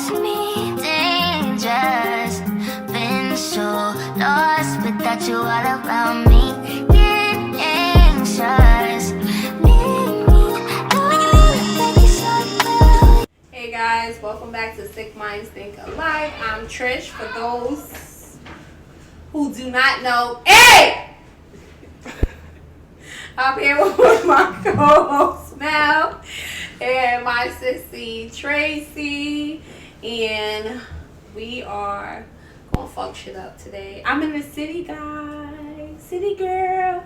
touch me, dangerous. Been so lost without you all around me. Get anxious. Hey guys, welcome back to Siccc Minds Think Alike. I'm Trish. For those who do not know, hey! I'm here with my co-host Mel and my sissy Tracey, and we are gonna fuck shit up today. I'm in the city, guys. City girls.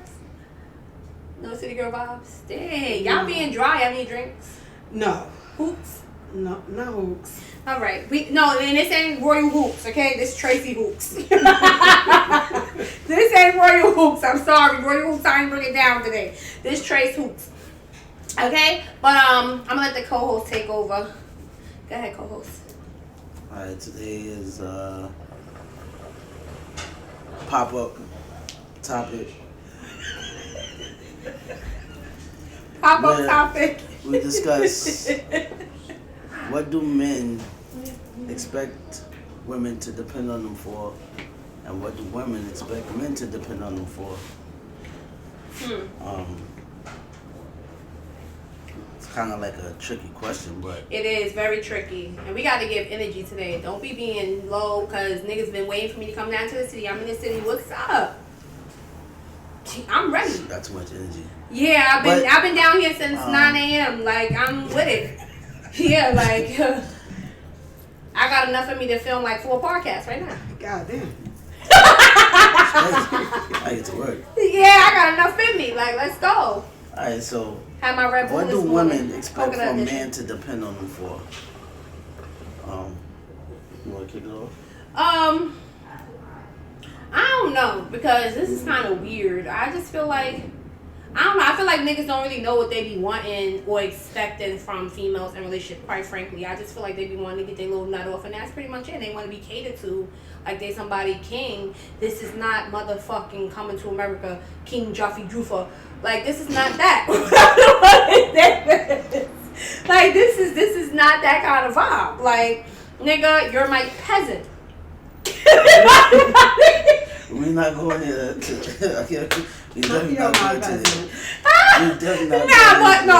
No city girl vibes? Dang, y'all being dry. Y'all need drinks? No. Hoops? No hooks. All right. And this ain't Royal Hoops, okay? This Tracey Hoops. This ain't Royal Hoops. I'm sorry. Royal Hoops, I ain't bring it down today. This Trace Hoops. Okay? But I'm gonna let the co-host take over. Go ahead, co-host. Alright, today is pop-up topic. Pop-up topic. We discuss what do men expect women to depend on them for, and what do women expect men to depend on them for. It's kind of like a tricky question, but it is very tricky, and we got to give energy today. Don't be being low, because niggas been waiting for me to come down to the city. I'm in the city. What's up? I'm ready. you got too much energy. Yeah, I've been down here since 9 a.m. Like, I'm with it. Yeah, like I got enough of me to film like 4 podcasts right now. God damn. I get to work. Yeah, I got enough in me. Like, let's go. Alright, so Have my Red Bull what this do morning. women expect Coconut from edition. men to depend on them for? You want to kick it off? I don't know, because this is kind of weird. I just feel like, I don't know. I feel like niggas don't really know what they be wanting or expecting from females in relationship, quite frankly. I just feel like they be wanting to get their little nut off, and that's pretty much it. They want to be catered to like they somebody king. This is not motherfucking Coming to America, King Joffrey Drufa. Like, this is not that. Like, this is not that kind of vibe. Like, nigga, you're my peasant. We're not going there. We definitely You're not my going to peasant.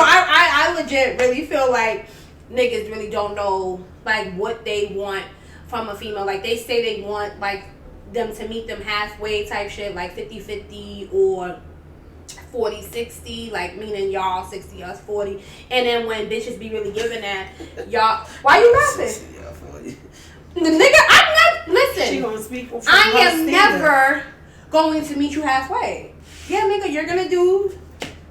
I legit really feel like niggas really don't know like what they want from a female. Like, they say they want like them to meet them halfway type shit, like 50-50 or 40-60, like meaning y'all 60, us 40. And then when bitches be really giving that, y'all, why you laughing? 60, yeah, 40. The nigga, I'm not, listen. She gonna speak from I her am standard. never going to meet you halfway. Yeah, nigga, you're gonna do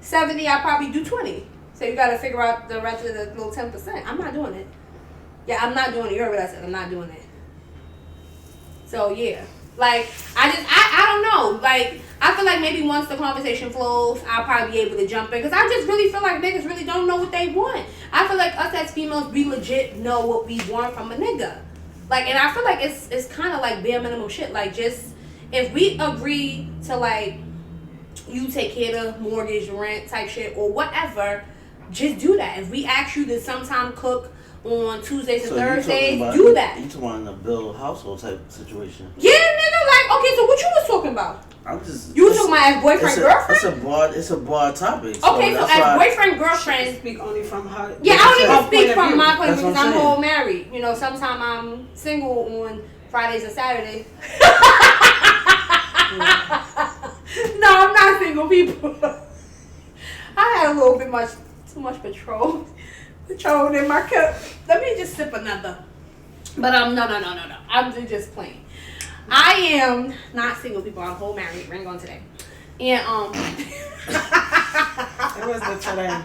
70, I'll probably do 20. So you gotta figure out the rest of the little 10%. I'm not doing it. Yeah, I'm not doing it. You heard what I said. I'm not doing it. So yeah. Like, I don't know. Like, I feel like maybe once the conversation flows, I'll probably be able to jump in. Because I just really feel like niggas really don't know what they want. I feel like us as females, we legit know what we want from a nigga. Like, and I feel like it's kind of like bare minimum shit. Like, just, if we agree to, like, you take care of mortgage, rent type shit, or whatever, just do that. If we ask you to sometime cook on Tuesdays and Thursdays, do that. You talking about a build household type situation? Yeah, nigga. Like, okay, so what you was talking about? I'm just. You was talking about as boyfriend, girlfriend? It's a broad topic. Okay, so as boyfriend, girlfriend. Speak only from her. Yeah, I don't even speak from my point of That's view what because I'm I'm whole married. You know, sometimes I'm single on Fridays and Saturdays. No, I'm not single, people. I had a little bit too much Patron in my cup. Let me just sip another. But no. I'm just playing. I am not single, people. I'm whole married. Ring on today. And It was the today.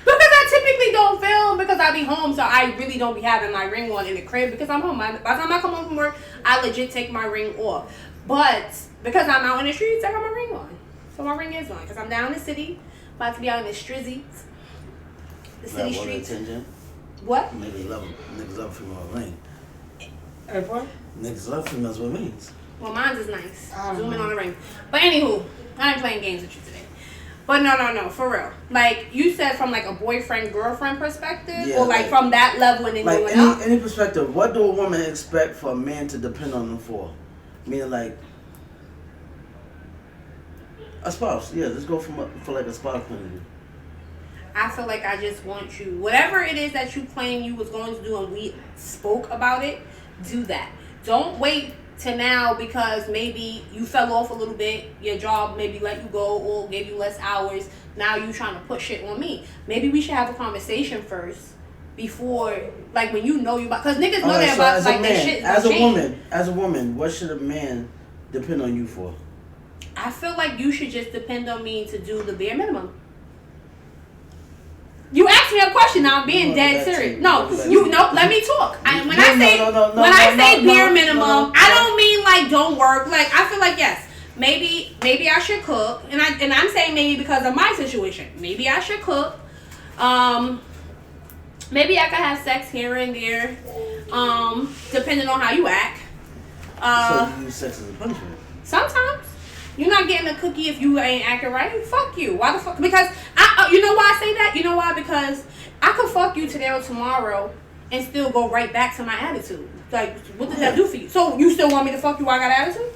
because I typically don't film because I be home, so I really don't be having my ring on in the crib because I'm home. By the time I come home from work, I legit take my ring off. But because I'm out in the streets, I got my ring on. So my ring is on because I'm down in the city, about to be out in the strizzies. The city streets. What? Niggas love female ring. What? Niggas love females with rings. Well, mine's is nice. Zoom in on the ring. But anywho, I ain't playing games with you today. But no, for real. Like, you said from, like, a boyfriend-girlfriend perspective? Yeah, or, like, from that level and then like going up? any perspective, what do a woman expect for a man to depend on them for? Meaning, like, a spouse. Yeah, let's go for like a spouse point of view. I feel like I just want you, whatever it is that you claim you was going to do and we spoke about it, do that. Don't wait to now because maybe you fell off a little bit, your job maybe let you go or gave you less hours. Now you trying to put shit on me. Maybe we should have a conversation first before, like, when you know you about, because niggas know that about, like, that shit. As a woman, what should a man depend on you for? I feel like you should just depend on me to do the bare minimum. You asked me a question. Now I'm being dead serious. Let me talk. When I say bare minimum, I don't mean like don't work. Like, I feel like yes, maybe I should cook, and I'm saying maybe because of my situation. Maybe I should cook. Maybe I could have sex here and there, depending on how you act. So you use sex as a punishment? Sometimes. You're not getting a cookie if you ain't acting right. Fuck you. Why the fuck? Because you know why I say that? You know why? Because I could fuck you today or tomorrow and still go right back to my attitude. Like, what does that do for you? So you still want me to fuck you while I got attitude?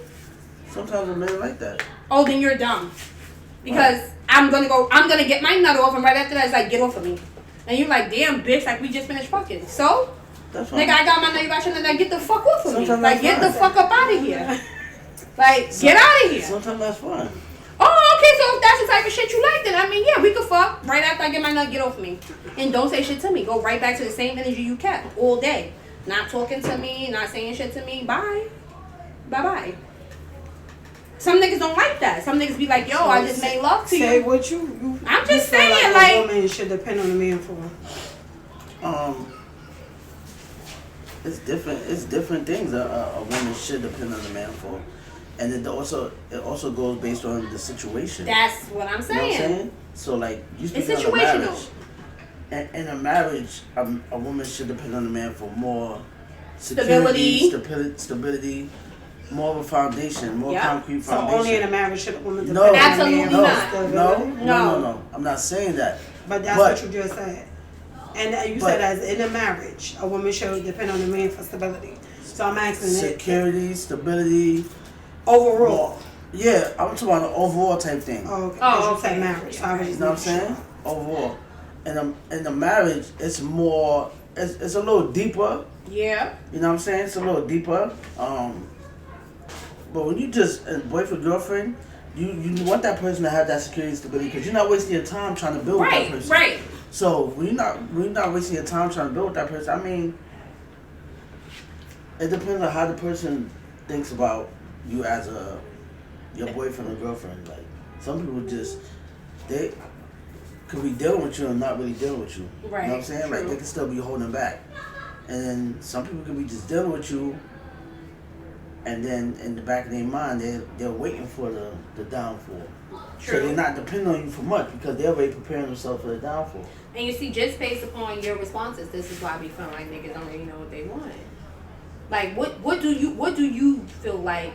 Sometimes a man like that. Oh, then you're dumb. Because I'm gonna get my nut off, and right after that, it's like, get off of me. And you're like, damn, bitch, like we just finished fucking. So, that's fine. Nigga, I got my nut, you got your nut, like, get the fuck off of me. Sometimes Like, get the fuck up out of here. Like, get out of here. Sometimes that's fine. Oh, okay, so if that's the type of shit you like, then I mean, yeah, we could fuck. Right after I get my nut, get off me. And don't say shit to me. Go right back to the same energy you kept all day. Not talking to me, not saying shit to me. Bye. Bye-bye. Some niggas don't like that. Some niggas be like, yo, so I just made love to you. Say what you I'm just saying, like a woman should depend on a man for. It's different things a woman should depend on a man for. And it also goes based on the situation. That's what I'm saying. You know what I'm saying? So, like, you speak it's on a situational. marriage. In a marriage, a woman should depend on a man for more stability, more of a foundation, more concrete foundation. So only in a marriage should a woman depend on a man? Absolutely not. No. I'm not saying that. But that's what you just said. And you said as in a marriage, a woman should depend on a man for stability. So I'm asking security, stability. Overall. Yeah, I'm talking about an overall type thing. Oh, okay. You said marriage. So you know what I'm saying? Overall. In the marriage, it's more, it's a little deeper. Yeah. You know what I'm saying? It's a little deeper. But when you just boyfriend, girlfriend, you want that person to have that security and stability because you're not wasting your time trying to build with that person. Right. So when you're not wasting your time trying to build with that person, I mean, it depends on how the person thinks about you as your boyfriend or girlfriend. Like, some people they could be dealing with you and not really dealing with you. Right. You know what I'm saying? True. Like, they can still be holding back. And then some people could be just dealing with you, and then in the back of their mind, they're waiting for the downfall. True. So they're not depending on you for much because they're already preparing themselves for the downfall. And you see, just based upon your responses, this is why we feel like niggas don't really know what they want. Like, what do you feel like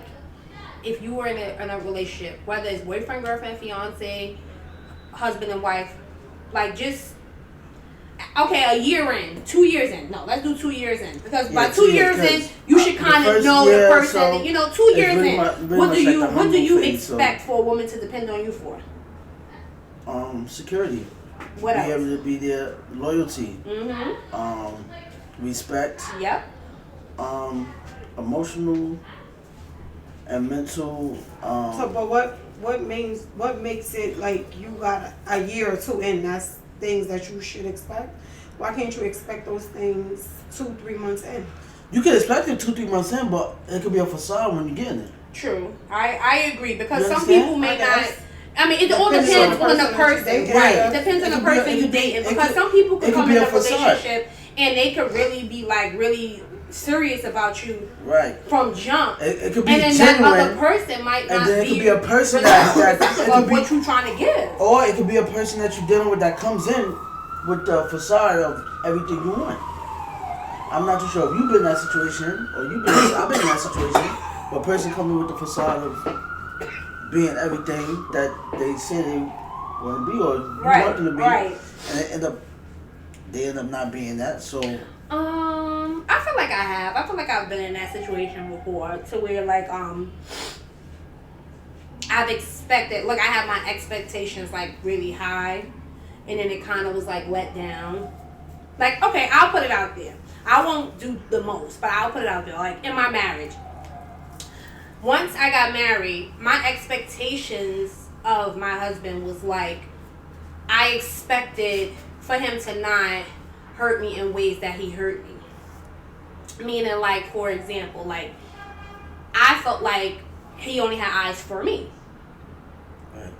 if you were in a relationship, whether it's boyfriend, girlfriend, fiance, husband and wife, like just a year in, 2 years in. No, let's do 2 years in because by 2 years in, you should kind of know the person. So 2 years really in, what do you expect for a woman to depend on you for? Security. What else? Be able to be there, loyalty. Mm-hmm. Respect. Yep. Emotional and mental. But what makes it like you got a year or two in? That's things that you should expect. Why can't you expect those things 2-3 months in? You can expect it 2-3 months in, but it could be a facade when you get in it. True, I agree because some people may not. I mean, it all depends on the person, right? It depends on the person you dating because some people could come in a relationship and they could really be like really serious about you from jump. It could be and then genuine, that other person might not and then it be could be a person that what you trying to give. Or it could be a person that you're dealing with that comes in with the facade of everything you want. I'm not too sure if you've been in that situation or I've been in that situation, but a person coming with the facade of being everything that they say want to be or you Right, want them to be. right. And they end up not being that. So I feel like I have. I feel like I've been in that situation before, to where like I've expected, like I have my expectations like really high, and then it kind of was like let down. Like, okay, I'll put it out there. I won't do the most, but I'll put it out there. Like in my marriage, once I got married, my expectations of my husband was like, I expected for him to not hurt me in ways that he hurt me. Meaning, like, for example, like, I felt like he only had eyes for me. right.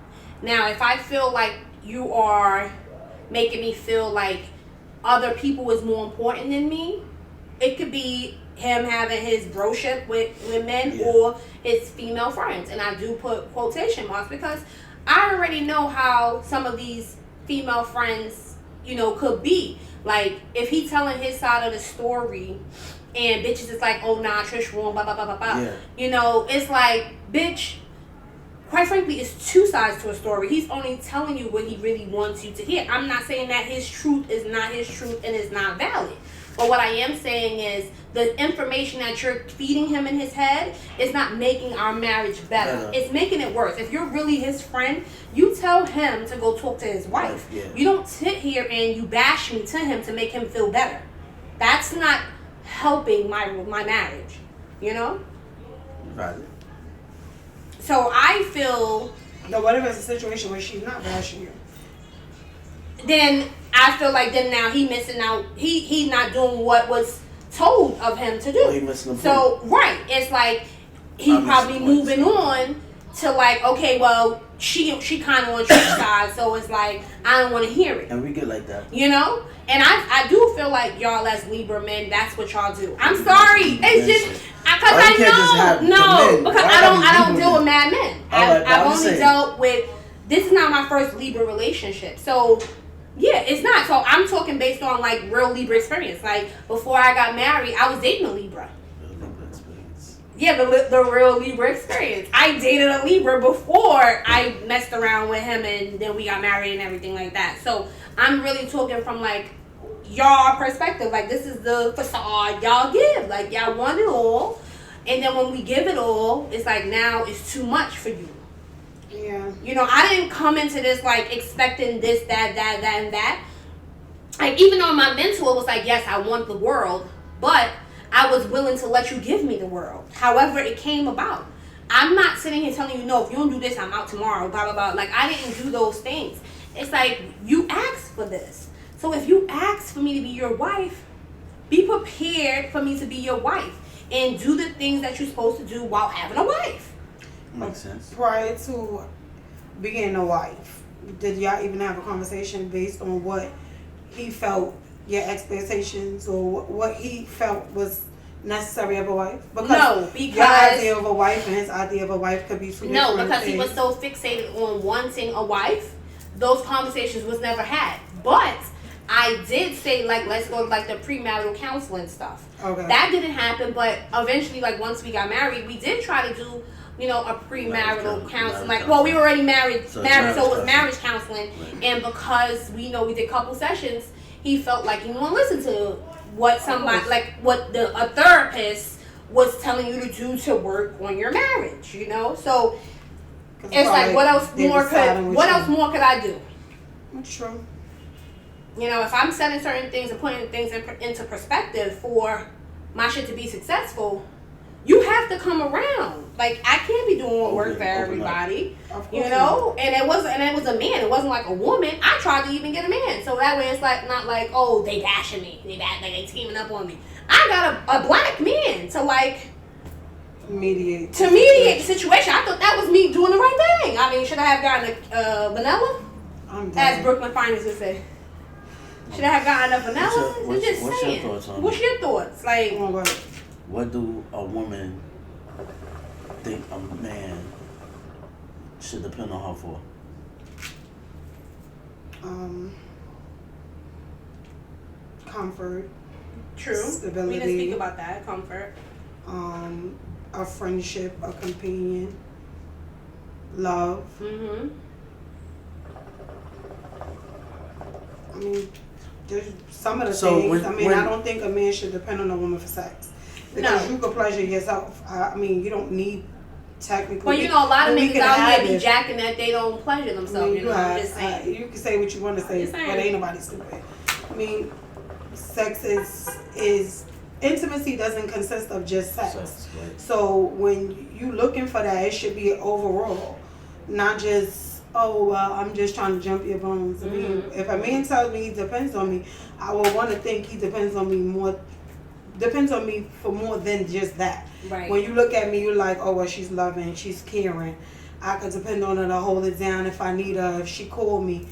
Now, if I feel like you are making me feel like other people is more important than me, it could be him having his broship with men or his female friends. And I do put quotation marks because I already know how some of these female friends, you know, could be. Like, if he telling his side of the story and bitches is like, oh, nah, Trish wrong, blah, blah, blah, blah, blah. Yeah. You know, it's like, bitch, quite frankly, it's two sides to a story. He's only telling you what he really wants you to hear. I'm not saying that his truth is not his truth and is not valid. But what I am saying is the information that you're feeding him in his head is not making our marriage better. It's making it worse. If you're really his friend, you tell him to go talk to his wife. Yeah. You don't sit here and you bash me to him to make him feel better. That's not helping my marriage, you know? Right. So I feel... No, what if it's a situation where she's not bashing you? Then I feel like then now he missing out. He not doing what was told of him to do. Oh, he missing the so right, it's like he probably moving on to like, okay, well she kind of on Trish's side, so it's like I don't want to hear it. And we get like that, you know. And I do feel like y'all as Libra men, that's what y'all do. I'm sorry, it's just because I know because I don't deal with mad men. I've only dealt with. This is not my first Libra relationship, so. Yeah, it's not. So I'm talking based on like real Libra experience. Like before I got married, I was dating a Libra. Real Libra experience. Yeah, the real Libra experience. I dated a Libra before I messed around with him, and then we got married and everything like that. So I'm really talking from like y'all perspective. Like this is the facade y'all give. Like y'all want it all, and then when we give it all, it's like now it's too much for you. Yeah. You know, I didn't come into this like expecting this, that, and that. Like even though my mentor was like, yes, I want the world, but I was willing to let you give me the world. However it came about. I'm not sitting here telling you, no, if you don't do this, I'm out tomorrow, blah, blah, blah. Like I didn't do those things. It's like you asked for this. So if you asked for me to be your wife, be prepared for me to be your wife and do the things that you're supposed to do while having a wife. Makes sense. Prior to being a wife, did y'all even have a conversation based on what he felt your expectations or what he felt was necessary of a wife? Because your idea of a wife and his idea of a wife could be two different because things. he was so fixated on wanting a wife, those conversations was never had. But I did say, like, let's go to, like, the premarital counseling stuff. Okay. That didn't happen, but eventually, like, once we got married, we did try to do, you know, a premarital counseling. Like, well, we were already married, so it was marriage counseling. Right. And because we know we did a couple sessions, he felt like he didn't want to listen to what somebody, like, what a therapist was telling you to do to work on your marriage, you know? So, it's like, what else more could I do? That's true. You know, if I'm setting certain things and putting things into perspective for my shit to be successful, you have to come around. Like, I can't be doing work for everybody, you know. And it was a man. It wasn't like a woman. I tried to even get a man, so that way it's like not like, oh, they bashing me, they teaming up on me. I got a black man to like mediate the situation. I thought that was me doing the right thing. I mean, should I have gotten a vanilla, as Brooklyn Finance would say? Should I have gotten a vanilla? What's your thoughts on What's your thoughts? Like, what do a woman think a man should depend on her for? Comfort. True. Stability. We didn't speak about that. Comfort. A friendship, a companion, love. mean, there's some of the So things. when- I don't think a man should depend on a woman for sex because you can pleasure yourself. I mean, you don't need technically. Well, you know, a lot of but we niggas can out have here be it. jacking that they don't pleasure I themselves. mean, You know, I'm just saying. you can say what you want to say, Just but saying. ain't nobody stupid. I mean, sex is intimacy doesn't consist of just sex. Right. So when you looking for that, it should be overall, not just I'm just trying to jump your bones. I mean, if a man tells me he depends on me, I would want to think he depends on me for more than just that. Right. When you look at me, you're like, oh well, she's loving, she's caring. I can depend on her to hold it down if I need her. If she call me,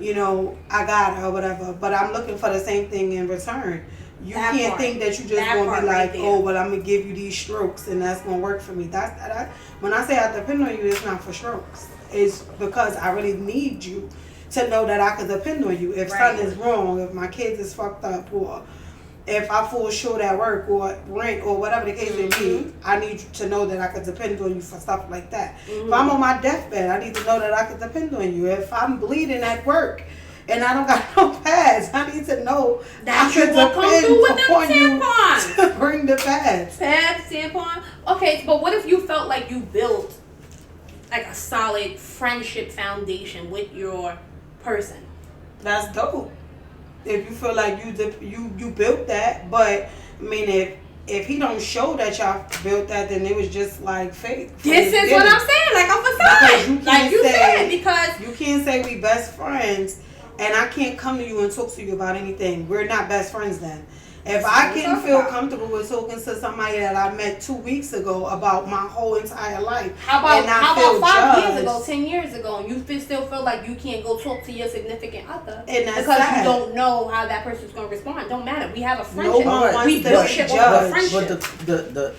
you know, I got her or whatever. But I'm looking for the same thing in return. You That can't part. think that you just That gonna part be right like, there. oh well, I'm gonna give you these strokes and that's gonna work for me. That when I say I depend on you, it's not for strokes. It's because I really need you to know that I can depend on you. If Right. something is wrong, if my kids is fucked up, or if I fall short at work or rent or whatever the case may be, I need you to know that I can depend on you for stuff like that. If I'm on my deathbed, I need to know that I can depend on you. If I'm bleeding at work and I don't got no pads, I need to know That I can you will come through with them upon you tampons. to bring the pads. Pads, tampon. Okay, but what if you felt like you built like a solid friendship foundation with your person? That's dope. If you feel like you built that, but I mean if he don't show that y'all built that, then it was just like fake. This is what I'm saying, like a Because you facade. can't Like you say- said, because You can't say we best friends, and I can't come to you and talk to you about anything. We're not best friends then. If I can feel comfortable with talking to somebody that I met 2 weeks ago about my whole entire life, how and about not feel 5 years judged, ago, 10 years ago, and you still feel like you can't go talk to your significant other And that's because sad. you don't know how that person's gonna respond. Don't matter. We have a No friendship. one wants We to build be shit over judged. friendship. But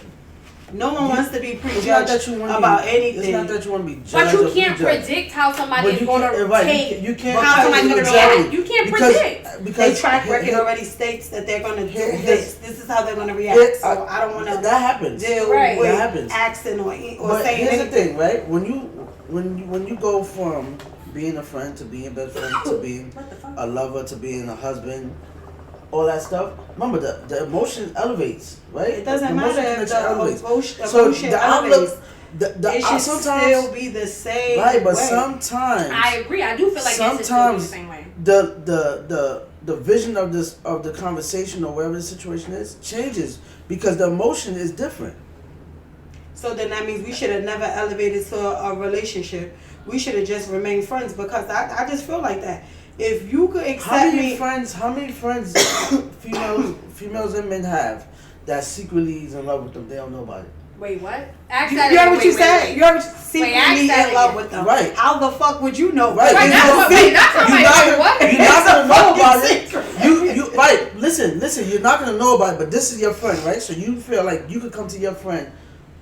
no one wants to be it's not prejudged that you want about It's anything. not that you want to be judged. But you or can't prejudged. predict how somebody But is you going can't- to right, take. you can't how somebody's going to react. You can't predict. Their Because track record here- already states that they're going to do Here- this. This is how they're going to react. here- So I don't want to that happens. deal Right. with That happens. accent or But saying here's anything. the thing, right? When you go from being a friend to being best friend to being What the fuck? a lover to being a husband, all that stuff. Remember, the emotion elevates, right? It doesn't the matter emotion if connection the elevates. emotion So the outlook, elevates. the It should sometimes still be the same right, but way. sometimes I agree. I do feel like this is still the same way. the vision of the conversation or whatever the situation is changes because the emotion is different. So then that means we should have never elevated to a relationship. We should have just remained friends because I just feel like that. If you could accept me, How many friends females and men have that secretly is in love with them? They don't know about it. Wait, what? Ask you that heard again. what you Wait, said. wait. You're ask secretly that in love again. with them. Right. How the fuck would you know? Right. Right, It's that's no what secret. that's what You're I'm not like, what? You're not gonna know about fucking it. secret. You right. Listen. You're not gonna know about it, but this is your friend, right? So you feel like you could come to your friend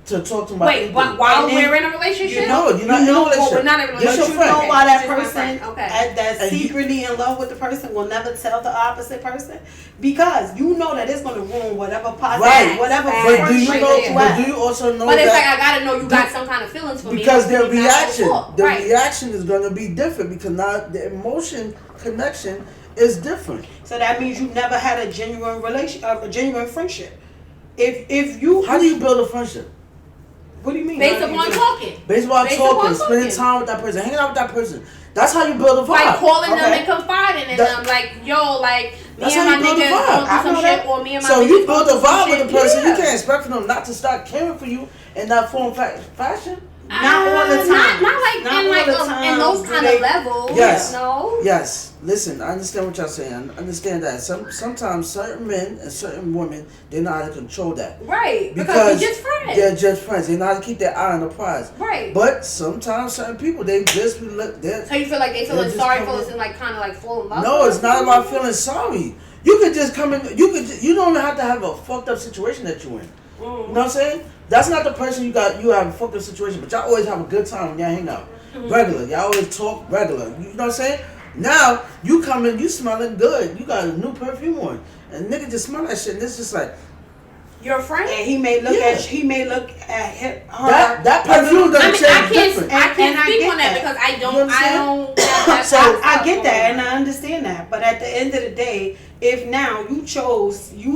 to talk to him about Wait, anything. while And then we're in a relationship? No, you're not in a know- relationship. we're not in a But This relationship. you your friend. know why that This is my person friend. Okay. that's And you- secretly in love with the person will never tell the opposite person? Because you know that it's going to ruin whatever positive, Right. whatever Facts. But do you Right know? there. But do you also know But it's like that? I gotta know you got some kind of feelings for me. Because their We're not gonna reaction, talk. the Right. reaction is going to be different because now the emotion connection is different. So that means you never had a genuine a genuine friendship. If you, How do you build a friendship? what do you mean? Based How do you upon do it? talking. Based on Based talking, upon spending talking. time with that person, hanging out with that person. That's how you build a vibe. Like calling them Okay. and confiding in That- them, like, yo, like, me That's and how my you build a niggas vibe. going I through some know shit, that. or me and my So niggas you going build a through some vibe with shit. a person. Yeah. You can't expect for them not to start caring for you in that form fashion. Not all the time. Not like Not in like all the in those time kind do they- of levels. Yes. No. Yes. Listen, I understand what y'all saying. I understand that. Sometimes certain men and certain women, they know how to control that. Right. Because we're just friends. They're just friends. They know how to keep their eye on the prize. Right. But sometimes certain people, they just be look. So you feel like they feeling just sorry come for in- us and like kind of like fall in love? No, with it's us? not about feeling sorry. You could just come in. You don't have to have a fucked up situation that you're in. You know what I'm saying? That's not the person you got. You have a fucked up situation, but y'all always have a good time when y'all hang out. Regular. Y'all always talk regular. You know what I'm saying? Now you come in, you smelling good. You got a new perfume on, and nigga just smell that shit, and it's just like, Your friend? And he may look Yeah. at her. That perfume doesn't change I different. can't And I speak get on that that. because I You don't. understand? That's So, I get that and I understand that, but at the end of the day, if now you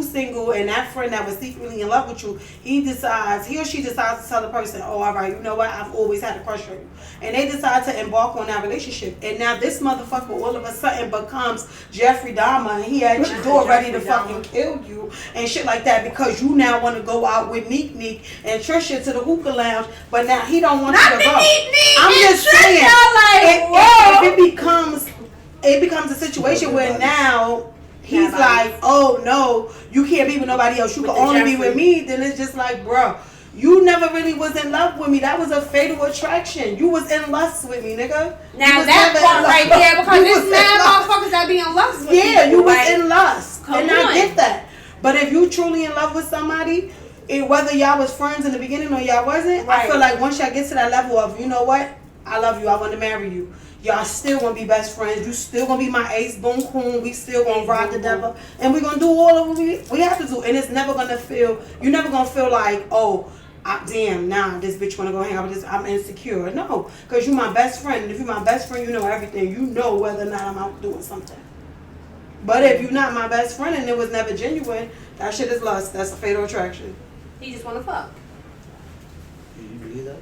single and that friend that was secretly in love with you, he or she decides to tell the person, oh, all right, you know what, I've always had a crush on you, and they decide to embark on that relationship, and now this motherfucker all of a sudden becomes Jeffrey Dahmer, and he at your door ready to fucking kill you and shit like that because you now want to go out with Neek and Trisha to the hookah lounge, but now he don't want you to go. I'm just saying, if it becomes a situation where now he's like, oh no, you can't be with nobody else. You can only be with me. Then it's just like, bro, you never really was in love with me. That was a fatal attraction. You was in lust with me, nigga. Now that part right there, because there's mad motherfuckers that be in lust with yeah, people, you was like, in lust, and on. I get that. But if you truly in love with somebody, whether y'all was friends in the beginning or y'all wasn't, I feel like once y'all get to that level of, you know what, I love you, I want to marry you. Y'all still gonna be best friends. You still gonna be my ace boom coon. We still gonna ride together, and we gonna do all of what we have to do. And it's never gonna feel. You're never gonna feel like, oh, damn, nah, this bitch wanna go hang out with this. I'm insecure. No, because you're my best friend. And if you're my best friend, you know everything. You know whether or not I'm out doing something. But if you're not my best friend and it was never genuine, that shit is lust. That's a fatal attraction. He just wanna fuck. You believe that?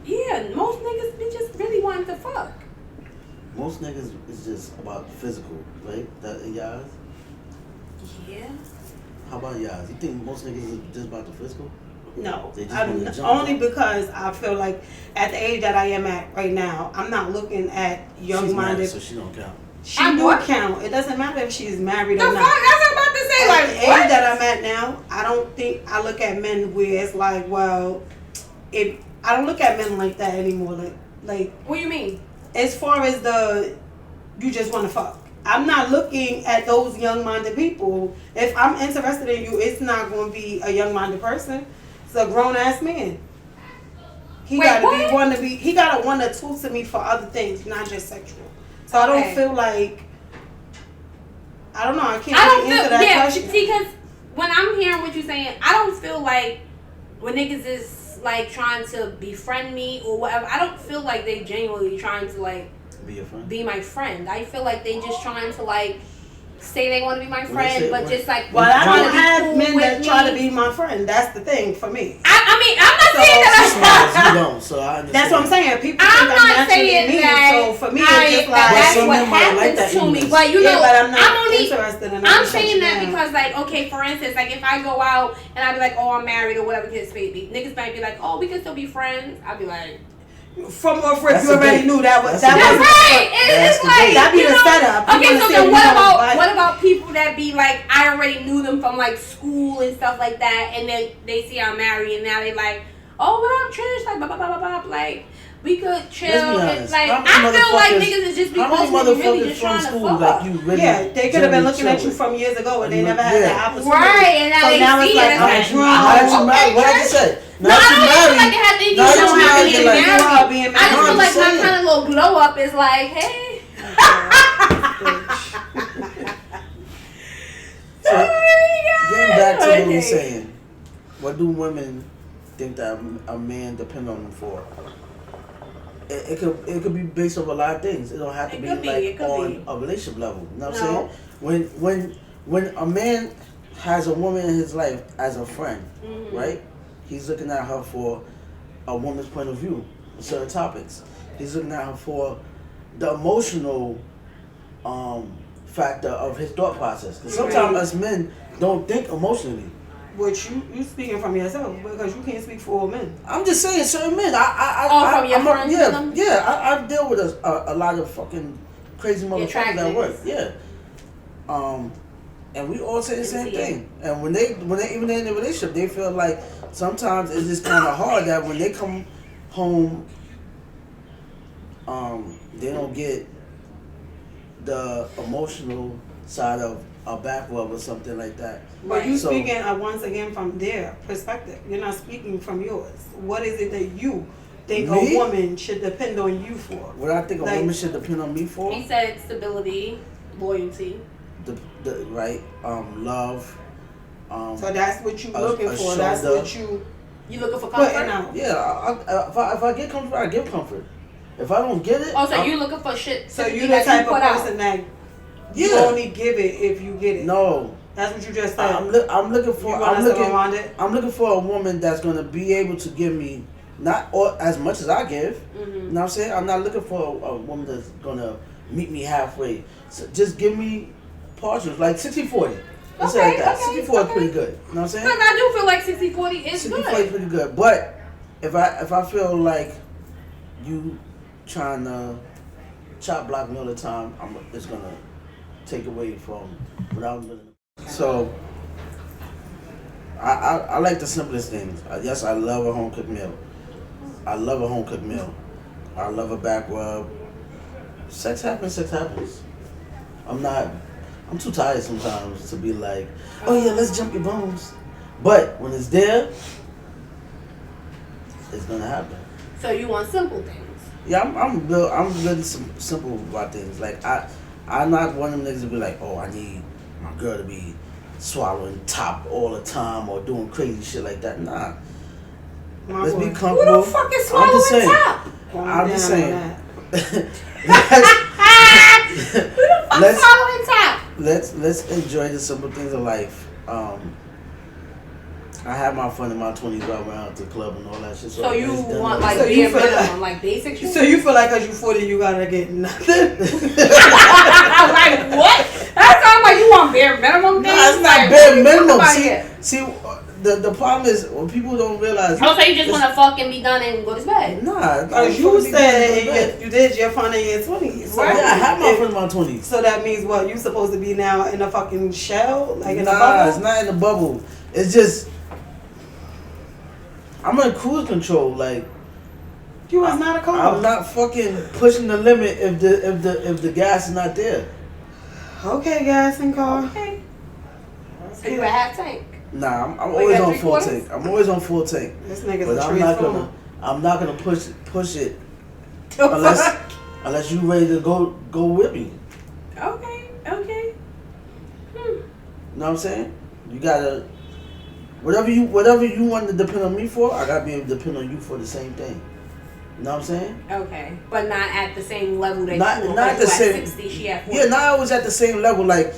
Yeah, most niggas be just really wanting to fuck. Most niggas is just about physical, right? That in your eyes? Yeah. How about your eyes? You think most niggas is just about the physical? No, They just wanna jump only out. because I feel like at the age that I am at right now, I'm not looking at She's young-minded. married, so she don't count. She do count. It doesn't matter if she's married The or fuck? not. That's what I'm about to say. At Like, the what? age that I'm at now, I don't think I look at men where it's like, well, if I don't look at men like that anymore. Like What do you mean? as far as you just want to fuck. I'm not looking at those young-minded people. If I'm interested in you, it's not going to be a young-minded person. It's a grown-ass man. He gotta want to talk to me for other things, not just sexual. So I don't feel like, I don't know, I can't really answer that question. See, because when I'm hearing what you're saying, I don't feel like when niggas is like trying to befriend me or whatever, I don't feel like they genuinely trying to like Be your friend? be my friend. I feel like they just trying to like say they want to be my friend, say but what? just like Well, I wanna don't be have cool men with that try to me. be my friend. That's the thing for me. I mean, I'm not saying that You don't, so I understand. That's what I'm saying. People I'm think I'm not naturally saying mean, that. so for me, it's just like, that's some what men might like happens that to me. evilness. But you know, but I'm not only interested in that. I'm saying that because, like, okay, for instance, like if I go out and I be like, oh, I'm married or whatever, kids baby, niggas might be like, oh, we can still be friends. I'll be like, from off rip, That's you a already date. knew that was That's a that's was right. That's It's the like date. That'd be you the know, setup. You okay, wanna so see then if what you don't about like- what about people that be like, I already knew them from like school and stuff like that, and then they see I'm married and now they like, oh, what up, Trish? Like, blah blah blah blah blah. Like, we could chill. Let's be And, honest. like, How many I feel like motherfuckers- niggas is just How many because really motherfuckers just from trying to school fuck. like you really? Yeah, they could have been looking at you chill from years ago and they with? never had Yeah. that opportunity. Right, and now So they now see it's it. like, It's I'm like, drunk. Now that you married, what I Trish. just said. No, Now I that don't you even feel married, like it has anything now to that do you with married, being you're like, you are married. being I just married. feel like my saying. kind of little glow up is like, hey. So, getting back to what we Okay. were saying, what do women think that a man depend on them for? It could be based off a lot of things. It don't have to It be could be, like it could on be. a relationship level. You know what No. I'm saying? When a man has a woman in his life as a friend, right? He's looking at her for a woman's point of view on certain topics. He's looking at her for the emotional factor of his thought process. Because sometimes us men don't think emotionally. Which you speaking from yourself because you can't speak for all men. I'm just saying, certain men. From your friends yeah, with them? yeah. I deal with a lot of fucking crazy motherfuckers at work. niggas. Yeah. And we all say the same see it. thing. And when they even in a relationship, they feel like sometimes it's just kind of hard that when they come home, they don't get the emotional side of a back rub or something like that. But you So- speaking once again from their perspective. You're not speaking from yours. What is it that you think Me? a woman should depend on you for? What I think a Like- woman should depend on me for, He said stability, loyalty. the right, love, So that's what you looking for. shoulder. That's what you looking for putting comfort? out. Yeah, if I get comfort, I give comfort. If I don't get it, Oh, so you looking for shit? So you the type of person that you only give it if you get it. No, that's what you just said. I'm looking for. I'm looking for a woman that's gonna be able to give me not as much as I give. Mm-hmm. You know what I'm saying? I'm not looking for a woman that's gonna meet me halfway. So just give me partials, like 60-40. Let's say like that. 60-40 is pretty good. You know what I'm saying? Because I do feel like 60-40 is good. 60-40 is pretty good. But if I feel like you trying to chop block me all the time, it's gonna take away from what I'm doing. So I like the simplest things. Yes, I love a home cooked meal. I love a home cooked meal. I love a back rub. Sex happens. I'm too tired sometimes to be like, oh yeah, let's jump your bones. But when it's there, it's gonna happen. So you want simple things? Yeah, I'm really simple about things. Like I'm not one of them niggas to be like, oh, I need my girl to be swallowing top all the time or doing crazy shit like that. Nah. Let's be comfortable. Who the fuck is swallowing top? I'm just saying. Who the fuck swallowing top? Let's enjoy the simple things of life. I had my fun in my 20s right around the club and all that shit. So you want like bare minimum, like basic shit? So you feel like because you 40 you gotta get nothing? Like what? That sounds like you want bare minimum things? Nah, it's not bare minimum. See, the problem is when people don't realize. Oh, so you just want to fuck and be done and go to bed? Nah, because you said you did your fun in your 20s. So right? Yeah, I had my fun in my 20s. So that means what? You supposed to be now in a fucking shell, like in a bubble? Nah, it's not in a bubble. It's just I'm in cruise control. Like you was not a car. I'm not fucking pushing the limit if the gas is not there. Okay, gas and car. Okay. So you a half tank? Nah, I'm always on full tank. I'm always on full tank. This nigga's but a I'm not gonna push it unless you ready to go with me. Okay. You know what I'm saying? You gotta whatever you want to depend on me for, I gotta be able to depend on you for the same thing. You know what I'm saying? Okay, but not at the same level that not, you not the same. At 60, she at 40. Yeah, not always at the same level. Like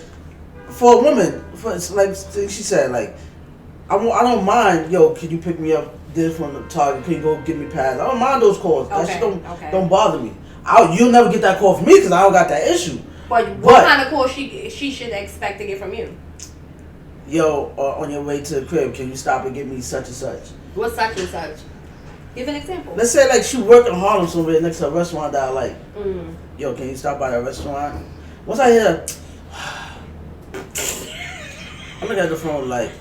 for a woman, like she said, like I don't mind. Yo, can you pick me up this from the Target? Can you go get me pads? I don't mind those calls. That shit don't bother me. You'll never get that call from me because I don't got that issue. But what kind of call she should expect to get from you? Yo, on your way to the crib, can you stop and get me such and such? What's such and such? Give an example. Let's say like she work in Harlem somewhere next to a restaurant that I like. Yo, can you stop by that restaurant? Once I hear I look at the phone like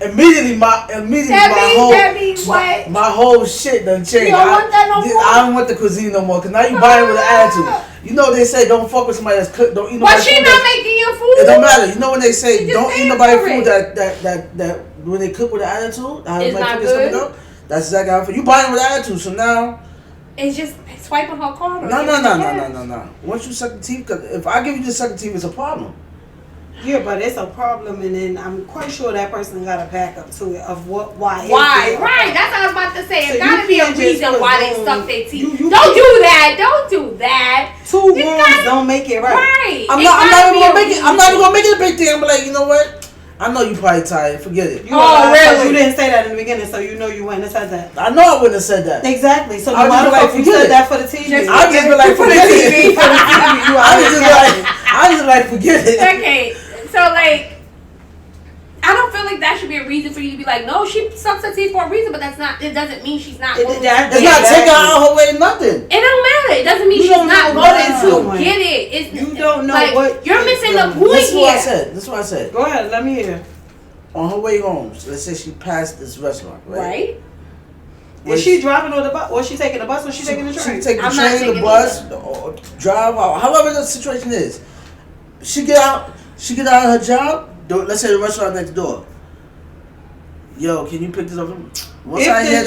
immediately my whole shit done changed. You don't want that no more? I don't want the cuisine no more because now you buying with an attitude. You know they say don't fuck with somebody that's cooked. Don't eat nobody. But she not making your food. It don't matter. You know when they say don't eat nobody food that when they cook with an attitude, it's not good. That's exactly how I feel. You buying with an attitude, so now it's just swiping her card. No. Once you suck the teeth, because if I give you the sucking teeth, it's a problem. Yeah, but it's a problem, and then I'm quite sure that person got to back up to it of why. Right? That's what I was about to say. It's got to be a reason why they suck their teeth. You don't do that. Two words don't make it right. Right. I'm not even gonna make it a big thing. I'm like, you know what? I know you probably tired. Forget it. Really? You didn't say that in the beginning, so you know you wouldn't have said that. I know I wouldn't have said that. Exactly. So why the fuck you said that for the TV? I just be like, forget it. I just like, forget it. Okay. So like, I don't feel like that should be a reason for you to be like, no, she sucks her teeth for a reason, but that's not. It doesn't mean she's not. It's not taking her out her way. Nothing. It don't matter. It doesn't mean she's not going to get it. You don't know like, what you're missing the point here. This is what I said. Go ahead. Let me hear. On her way home, let's say she passed this restaurant, right? Is she driving on the bus? Was she taking the bus or she taking the train? She take the train, the bus, or drive out. However the situation is. She get out of her job. Let's say the restaurant next door. Yo, can you pick this up? Once I hear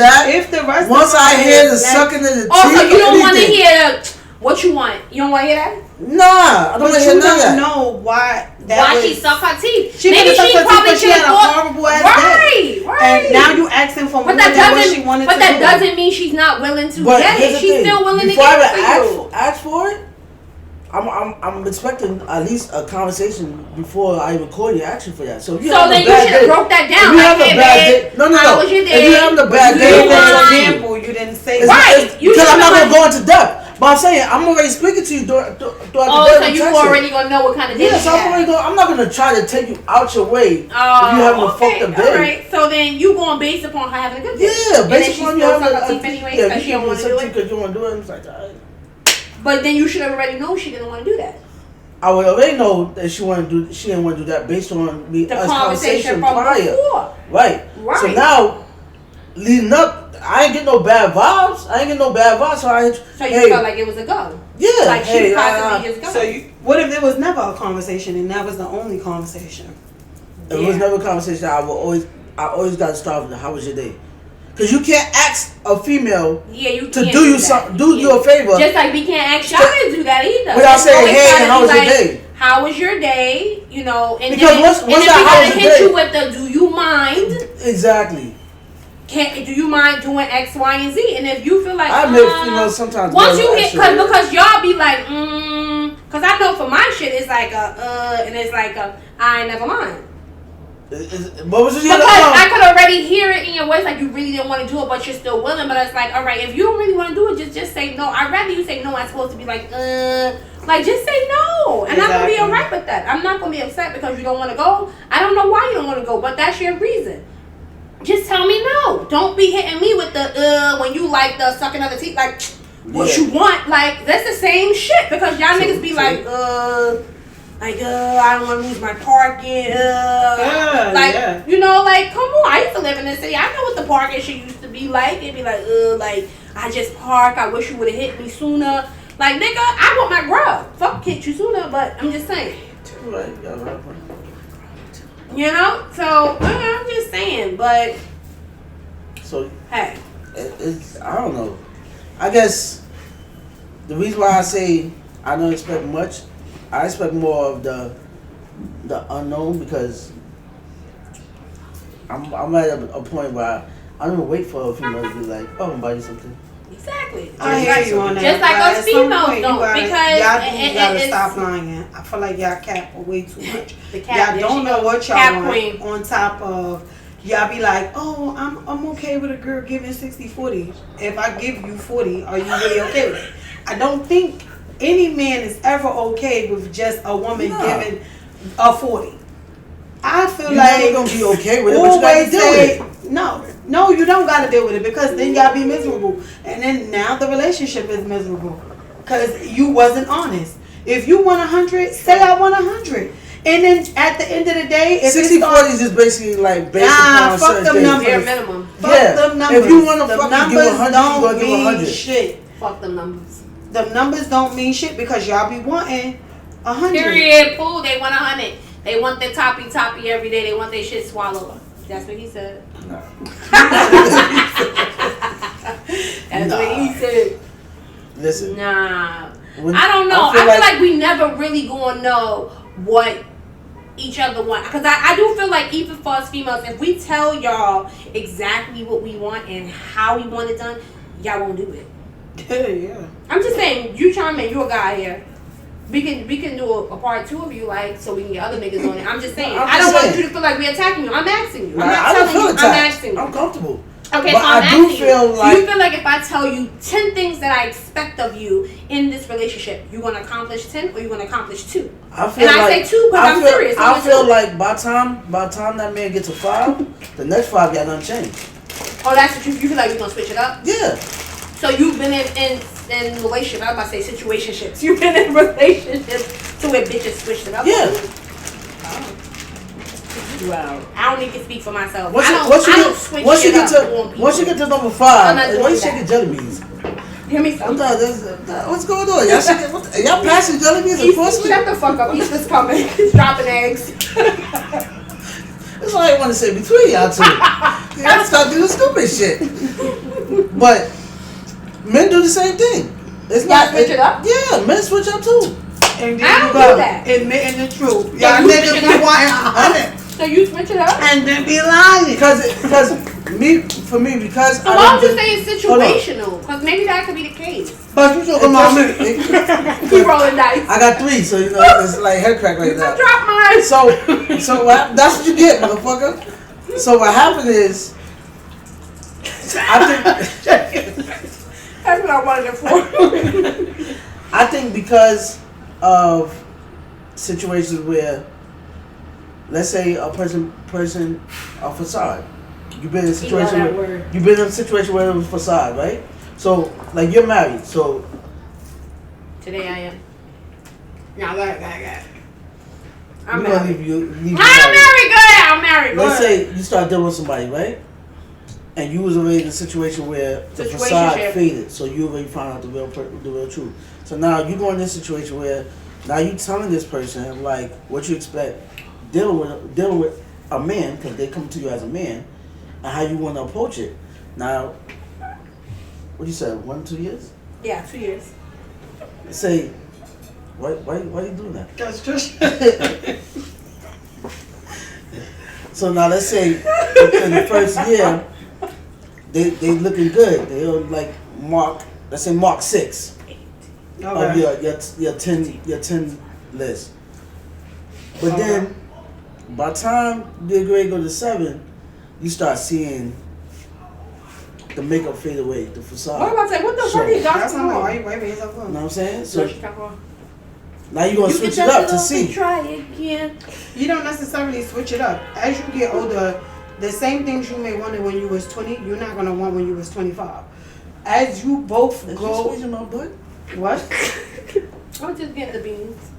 the sucking of the teeth. Also, you don't want to hear What you want? You don't want to hear that? Nah, I don't want But to hear you none of don't that. know why that Why was, she sucked her teeth? She Maybe sucked she her teeth, probably but she should had a have thought. horrible ass day. Right. And now you asking for more But that than what she doesn't. wanted But to that do. doesn't mean she's not willing to But get here's it. the She's thing. still willing to Before get I it for you. ask for it, I'm expecting at least a conversation before I even call you asking for that. So if you So have then a you bad should have day, broke that down. if you Like, have a hey, bad babe, day, no. how was your If day? you have a bad You day, gave want- an then example. You didn't say It's- Right. it's- You because I'm not should've gonna go into depth. But I'm saying I'm already speaking to you throughout the Oh, day. so with you texting. already gonna know what kind of day Yes, you I'm have. already going. I'm not gonna try to take you out your way if you having a fucked up day. All right. So then you going based upon her having a good day. Yeah, And then she based on you still having suck her a teeth anyway yeah, because she don't want to do it. because you want to do it. It's like, all right. But then you should have already known she didn't want to do that. I would already know that she didn't want to do that based on me The us conversation from prior. before. Right. Right. So now, leading up, I ain't get no bad vibes. So I So you felt like it was a go. yeah. Like she hey, possibly just go. So what if there was never a conversation and that was the only conversation? it was never a conversation. I always got to start with the, how was your day? Because you can't ask a female Yeah, you to can't do you that. something, do you a favor. Just like we can't ask y'all to do that either. Without It's saying, always hey, gotta how be was your like, day? How was your day? You know, and Because then, once and then that we how gotta was hit your you with the do you mind? Exactly. Do you mind doing X, Y, and Z? And if you feel like I admit, sometimes once you girls hit, actually- because y'all be like, because I know for my shit it's like and it's like I ain't never mind. What was Because I could already hear it in your voice, like you really didn't want to do it, but you're still willing. But it's like, all right, if you don't really want to do it, just say no. I'd rather you say no. I'm supposed to be like just say no, and I'm gonna be Exactly. alright with that. I'm not gonna be upset because you don't want to go. I don't know why you don't want to go, but that's your reason. Just tell me no. Don't be hitting me with the when you like the sucking of the teeth, like what you want. Like that's the same shit because y'all niggas be like I don't want to lose my parking. You know, like, come on. I used to live in the city. I know what the parking shit used to be like. It'd be like I just park. I wish you would have hit me sooner. Like, nigga, I want my grub. Fuck, hit you sooner, but I'm just saying. Right. You know? So, I'm just saying, but. So, hey. it's, I don't know. I guess the reason why I say I don't expect much, I expect more of the unknown because I'm at a point where I don't even wait for a female to be like, oh, I'm gonna buy you something. Exactly. I hear you on that. Just like but us at some females point, don't, because y'all gotta it's stop lying. I feel like y'all cap way too much. The cap, Y'all don't know what y'all cap want. queen. On top of y'all be like, oh, I'm okay with a girl giving 60-40. If I give you 40, are you really okay with it? I don't think any man is ever okay with just a woman giving a 40. I feel You're like never gonna be okay with it, but you gotta deal with it. No, you don't gotta deal with it because then y'all be miserable, and then now the relationship is miserable because you wasn't honest. If you want 100, say I want 100, and then at the end of the day, if 60-40 is just basically like based upon fuck certain them things. numbers. Bare minimum. Fuck Yeah. them numbers. If you want to the fucking numbers give 100, you don't gonna give mean 100. shit. Fuck them numbers. The numbers don't mean shit because y'all be wanting 100. Period. Fool. They want 100. They want their toppy every day. They want their shit swallowed. That's what he said. Nah. That's what he said. Listen. Nah. When- I don't know. I I feel feel like- like we never really gonna know what each other want. Because I do feel like even for us females, if we tell y'all exactly what we want and how we want it done, y'all won't do it. Yeah. I'm just saying, you chime in, you a guy here. We can do a part 2 of you, like, so we can get other niggas on it. I'm just saying. I'm I don't just want saying. you to feel like we're attacking you. I'm asking you. Nah, I'm not I don't telling feel you. I'm attacked. asking you. I'm comfortable. Okay, But so I'm I do asking feel you. like- Do you feel like if I tell you 10 things that I expect of you in this relationship, you're gonna accomplish 10 or you're gonna accomplish 2? I feel And I like, say 2 because I'm serious. I I'm feel two. like by the time that man gets to 5, the next 5 got nothing changed. Oh, that's what you feel like we're gonna switch it up? Yeah. So you've been in relationship. I was about to say situationships. You've been in relationships to where bitches switched it up. Yeah. Well, I don't need to speak for myself. Once I you don't switch get shit up on to people. once you get to number I'm 5, not doing why you that. shaking jelly beans? Hear me some. What's going on? Y'all shaking? Y'all passing jelly beans across me? Shut the fuck up. Easter's coming. He's dropping eggs. That's all I want to say between y'all two. Y'all stop doing stupid shit. But men do the same thing. It's Y'all not switch it up? Yeah, men switch up too. And I then don't you go do that. admitting the truth. So Y'all you niggas switch be it up? wanting 100 So you switch it up? and then be lying. Because because So why would you say it's situational? Because maybe that could be the case. But you talking about me. Keep rolling dice. I got 3, so it's like head crack like I that. dropped mine. So that's what you get, motherfucker. So what happened is, I think That's what I wanted it for. I think because of situations where, let's say a person a facade. You've been in a situation where it was facade, right? So like you're married, so Today I am. No, go ahead. I'm we're gonna married. leave you I'm married. Go Let's ahead. say you start dealing with somebody, right? And you was already in a situation where the facade Situationship. faded, so you already found out the real truth. So now you go in this situation where now you telling this person like what you expect, dealing with a man because they come to you as a man, and how you want to approach it. Now, what you said, 1-2 years? Yeah, 2 years. Say, why you doing that? That's just. So now let's say in the first year, they looking good. They are like Mark 6 of your 10 list. But then by the time they grade go to 7, you start seeing the makeup fade away, the facade. What am I saying? What the fuck are you That's talking not why about? you wiping yourself You up. know what I'm saying? What So you talking about? now you're gonna switch it up to see. Try again. You don't necessarily switch it up. As you get older, the same things you may wanted when you was 20, you're not gonna want when you was 25. As you both Is you go, squeezing my butt? what? I'm just getting the beans.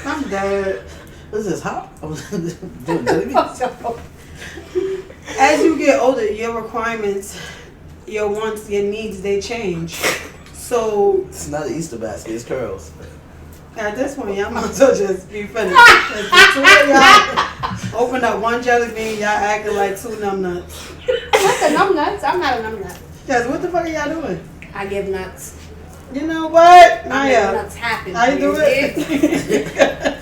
I'm dead. Is this hot? I was doing jelly beans. As you get older, your requirements, your wants, your needs, they change. So It's not an Easter basket. It's curls. at this point, y'all might as well just be finished. 'Cause the two of y'all open up one jelly bean, y'all acting like 2 numb nuts. What's the numb nuts? I'm not a numb nut. Guys, what the fuck are y'all doing? I give nuts. You know what? I Naya, make nuts happen. how you do it?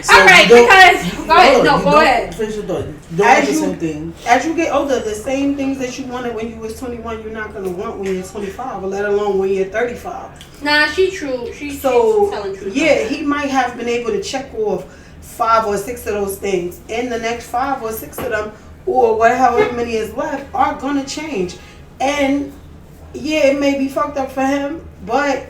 So All right, you don't- because go ahead. Hold on, No, you go don't- ahead. Finish your thought. You don't As want the you- same thing. As you get older, the same things that you wanted when you was 21, you're not gonna want when you're 25, or let alone when you're 35. Nah, she true. She's So telling truth. yeah, he might have been able to check off 5 or 6 of those things, and the next 5 or 6 of them, or whatever many is left, are gonna change. And yeah, it may be fucked up for him, but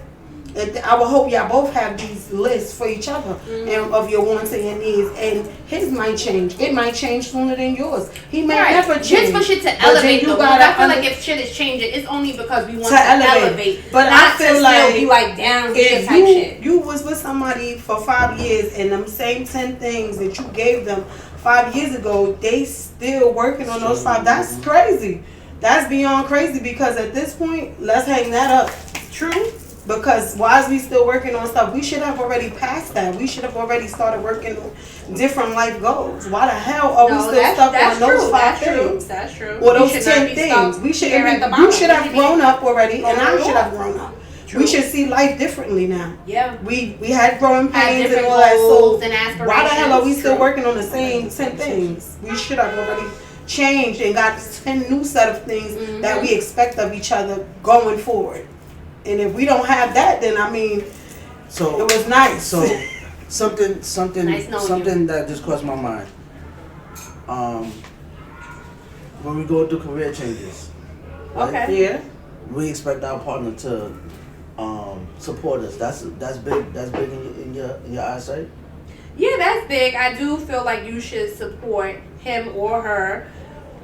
I would hope y'all both have these lists for each other and of your wants and your needs. And his might change. It might change sooner than yours. He may never change. Just for shit to But then elevate, you though. gotta I feel like if shit is changing, it's only because we want to elevate. But not I feel to like still be like down here if type shit. you was with somebody for 5 years and them same 10 things that you gave them 5 years ago, they still working on those 5. That's crazy. That's beyond crazy, because at this point, let's hang that up. True. Because why is we still working on stuff? We should have already passed that. We should have already started working on different life goals. Why the hell are we still stuck on those 5 things? That's true. Or those 10 things. We should you should have grown up already, and I should have grown up. True. We should see life differently now. Yeah. We had growing Had pains and different all that. So goals and aspirations. why the hell are we still True. working on the same 10 things? We should have already changed and got 10 new set of things that we expect of each other going forward. And if we don't have that, then I mean, So it was nice. So something Nice knowing something that just crossed my mind. When we go through career changes, right, Okay. yeah. we expect our partner to support us. That's big. That's big in your eyesight. Yeah, that's big. I do feel like you should support him or her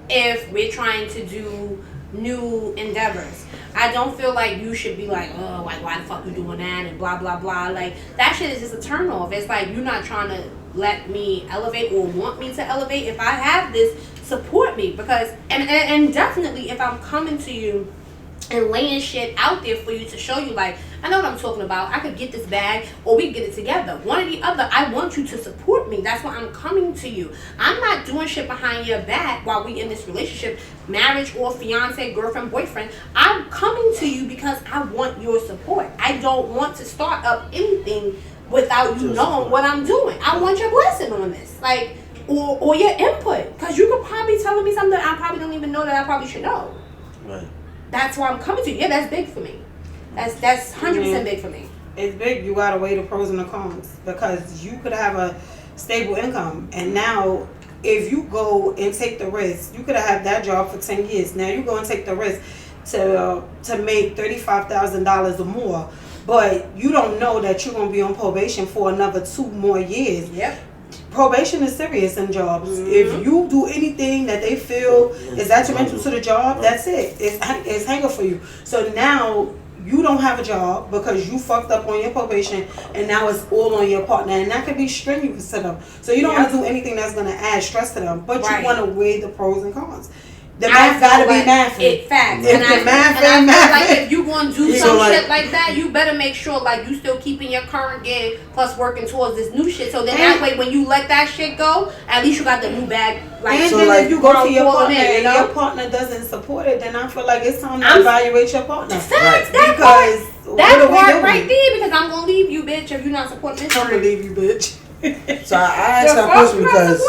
if we're trying to do new endeavors. I don't feel like you should be like, oh, like why the fuck you doing that and blah blah blah. Like that shit is just a turn off. It's like you're not trying to let me elevate or want me to elevate. If I have this, support me, because and definitely if I'm coming to you and laying shit out there for you to show you, like, I know what I'm talking about. I could get this bag, or we get it together. One or the other. I want you to support me. That's why I'm coming to you. I'm not doing shit behind your back while we in this relationship, marriage or fiance, girlfriend, boyfriend. I'm coming to you because I want your support. I don't want to start up anything without you knowing what I'm doing. I want your blessing on this, like, or your input, because you could probably be telling me something I probably don't even know that I probably should know. Right. That's why I'm coming to you. Yeah, that's big for me. That's 100% big for me. It's big. You gotta weigh the pros and the cons, because you could have a stable income, and now if you go and take the risk, you could have had that job for 10 years. Now you go and take the risk to make $35,000 or more, but you don't know that you're gonna be on probation for another 2 more years. Yep. Probation is serious in jobs. If you do anything that they feel is detrimental to the job, that's it. It's hanger for you. So now you don't have a job because you fucked up on your probation, and now it's all on your partner, and that could be strenuous to them. So you don't want to do anything that's going to add stress to them, but you want to weigh the pros and cons. The math gotta be mathing. Facts. If the math ain't mathing, like, if you gonna do some shit like that, you better make sure like you still keeping your current gig plus working towards this new shit. So then that way, when you let that shit go, at least you got the new bag. Like, and so then like, if you go to your partner and your partner doesn't support it, then I feel like it's time to evaluate your partner. Facts. That part right there, because I'm gonna leave you, bitch, if you're not supporting this. I'm gonna leave you, bitch. So I asked that question because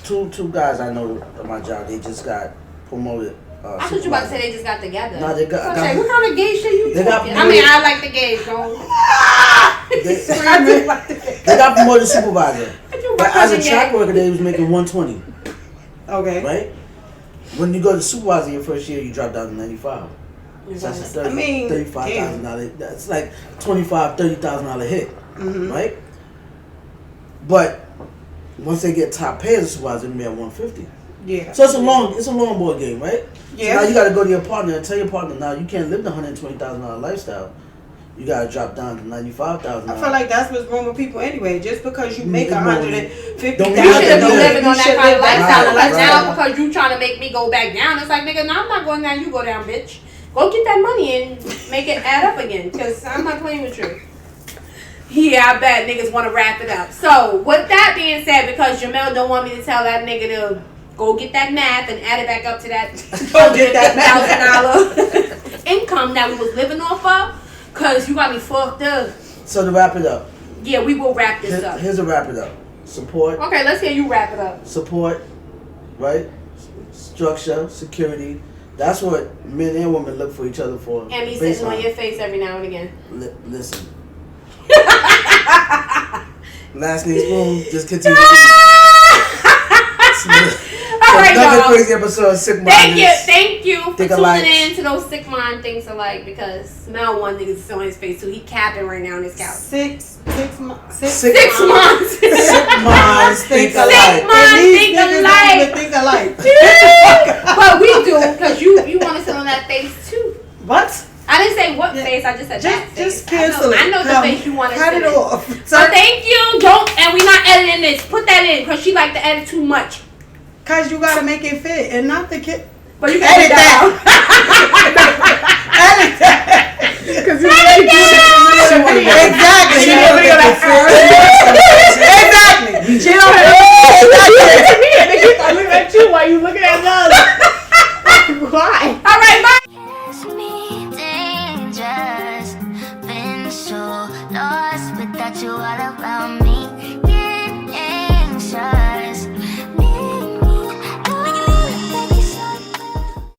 two guys I know at my job, they just got promoted. I thought you about to say they just got together. No, they got. Okay, what kind of gay shit you talking? I like the gays, bro. They got promoted supervisor. But as a track worker, they was making 120. Okay. Right? When you go to supervisor your first year, you drop down to 95. So that's a $35,000. That's like $25,000-$30,000 hit. Right? But once they get top pay as a supervisor, they're gonna be at 150. Yeah. So it's a long board game, right? Yeah. So now you gotta go to your partner and tell your partner, now you can't live the $120,000 lifestyle. You gotta drop down to $95,000. I feel like that's what's wrong with people anyway. Just because you make $150,000, you should be living on that kind of lifestyle. Like now, because you trying to make me go back down, it's like, nigga, no, I'm not going down. You go down, bitch. Go get that money and make it add up again. Because I'm not playing with you. Yeah, I bet niggas want to wrap it up. So, with that being said, because Jamel don't want me to tell that nigga to go get that math and add it back up to that $1,000 income that we was living off of, because you got me fucked up. So to wrap it up. Yeah, we will wrap this up. Here's a wrap it up. Support. Okay, let's hear you wrap it up. Support, right? Structure, security. That's what men and women look for each other for. And me sitting on your face every now and again. Listen. Last name spoon. Just continue. All right, another y'all. crazy episode of Siccc Minds. Thank you for tuning Alike. in to those Siccc Mind Thinks Alike, because Mel one nigga is on his face too. He capping right now on his couch. 6 months. Siccc months. Siccc Minds Think Alike. Siccc Minds Think Alike. Think alike. But we do, because you want to sit on that face too. What? I didn't say what face. I just said that face. Just cancel it. I know the face you want to cut sit it in. off. So thank you. And we're not editing this. Put that in, because she like to edit too much. Cause you gotta make it fit, and not the kid. But you can edit that. Edit that. Cause you Edit that. Exactly. She don't make it fit. Exactly. She don't I'm looking at you while you looking at us. Why? All right, bye. It's me, dangerous. Been so lost without you all around me. Get anxious.